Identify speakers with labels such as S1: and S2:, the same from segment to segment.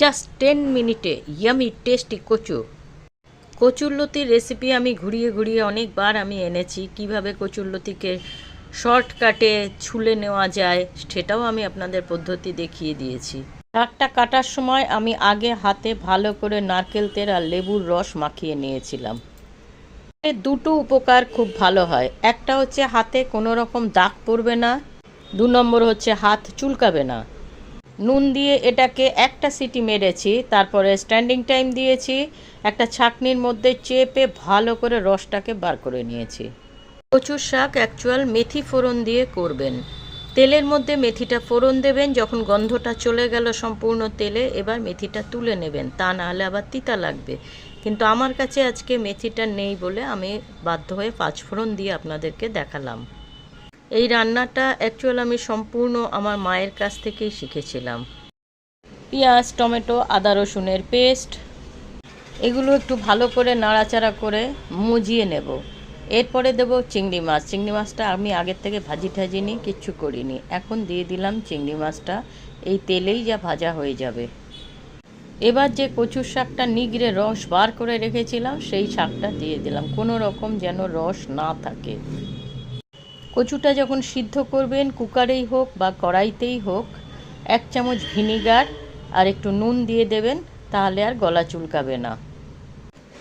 S1: Just 10 মিনিটে yummy tasty কচুরলতির recipe আমি ঘুরিয়ে ঘুরিয়ে অনেকবার আমি এনেছি। কিভাবে কচুরলতিকে শর্টকাটে ছুলে নেওয়া যায় সেটাও আমি আপনাদের পদ্ধতি দেখিয়ে দিয়েছি। শাকটা কাটার সময় আমি আগে হাতে ভালো করে নারকেল তেল আর লেবুর রস মাখিয়ে নিয়েছিলাম। দুটো উপকার খুব ভালো হয়। একটা হচ্ছে হাতে কোনো রকম দাগ পড়বে না, 2 নম্বর হচ্ছে হাত চুলকাবে না। নুন দিয়ে এটাকে একটা সিটি মেরেছি, তারপরে স্ট্যান্ডিং টাইম দিয়েছি, একটা ছাঁকনির মধ্যে চেপে ভালো করে রসটাকে বার করে নিয়েছি। কচুর শাক অ্যাকচুয়াল মেথি ফোড়ন দিয়ে করবেন। তেলের মধ্যে মেথিটা ফোড়ন দেবেন, যখন গন্ধটা চলে গেল সম্পূর্ণ তেলে এবার মেথিটা তুলে নেবেন, তা না হলে আবার তিতা লাগবে। কিন্তু আমার কাছে আজকে মেথিটা নেই বলে আমি বাধ্য হয়ে 5 ফোড়ন দিয়ে আপনাদেরকে দেখালাম। এই রান্নাটা অ্যাকচুয়াল আমি সম্পূর্ণ আমার মায়ের কাছ থেকেই শিখেছিলাম। পেঁয়াজ, টমেটো, আদা রসুনের পেস্ট এগুলো একটু ভালো করে নাড়াচাড়া করে মুজিয়ে নেব। এরপরে দেব চিংড়ি মাছ। চিংড়ি মাছটা আমি আগের থেকে ভাজি ঠাজিনি, কিচ্ছু করিনি। এখন দিয়ে দিলাম চিংড়ি মাছটা, এই তেলেই যা ভাজা হয়ে যাবে। এবার যে কচুর শাকটা নিগড়ে রস বার করে রেখেছিলাম সেই শাকটা দিয়ে দিলাম, কোনো রকম যেন রস না থাকে। কচুটা যখন সিদ্ধ করবেন, কুকারেই হোক বা কড়াইতেই হোক, 1 চামচ ভিনিগার আর একটু নুন দিয়ে দেবেন, তাহলে আর গলা চুলকাবে না।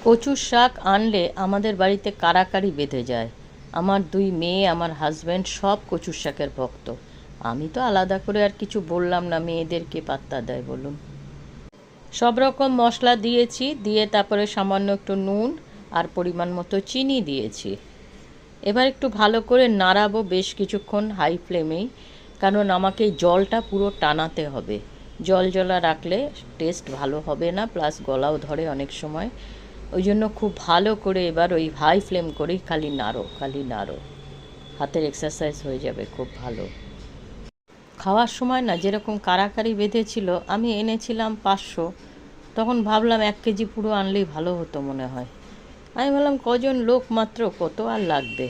S1: কচুর শাক আনলে আমাদের বাড়িতে কাড়াকাড়ি বেঁধে যায়। আমার 2 মেয়ে, আমার হাজব্যান্ড সব কচুর শাকের ভক্ত। আমি তো আলাদা করে আর কিছু বললাম না, মেয়েদেরকে পাত্তা দেয় বলুন। সব রকম মশলা দিয়েছি, দিয়ে তারপরে সামান্য একটু নুন আর পরিমাণ মতো চিনি দিয়েছি। এবার একটু ভালো করে নাড়াবো বেশ কিছুক্ষণ হাই ফ্লেমেই, কারণ আমাকে জলটা পুরো টানাতে হবে। জলজলা রাখলে টেস্ট ভালো হবে না, প্লাস গলাও ধরে অনেক সময়। ওই জন্য খুব ভালো করে এবার ওই হাই ফ্লেম করেই খালি নাড়ো। হাতের এক্সারসাইজ হয়ে যাবে খুব ভালো। খাওয়ার সময় না যেরকম কাড়াকাড়ি বেঁধেছিল, আমি এনেছিলাম 500, তখন ভাবলাম 1 কেজি পুরো আনলেই ভালো হতো মনে হয়। আমি বললাম কজন লোক মাত্র, কত আর লাগবে।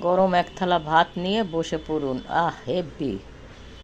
S1: গরম 1 থালা ভাত নিয়ে বসে পড়ুন, হেভি।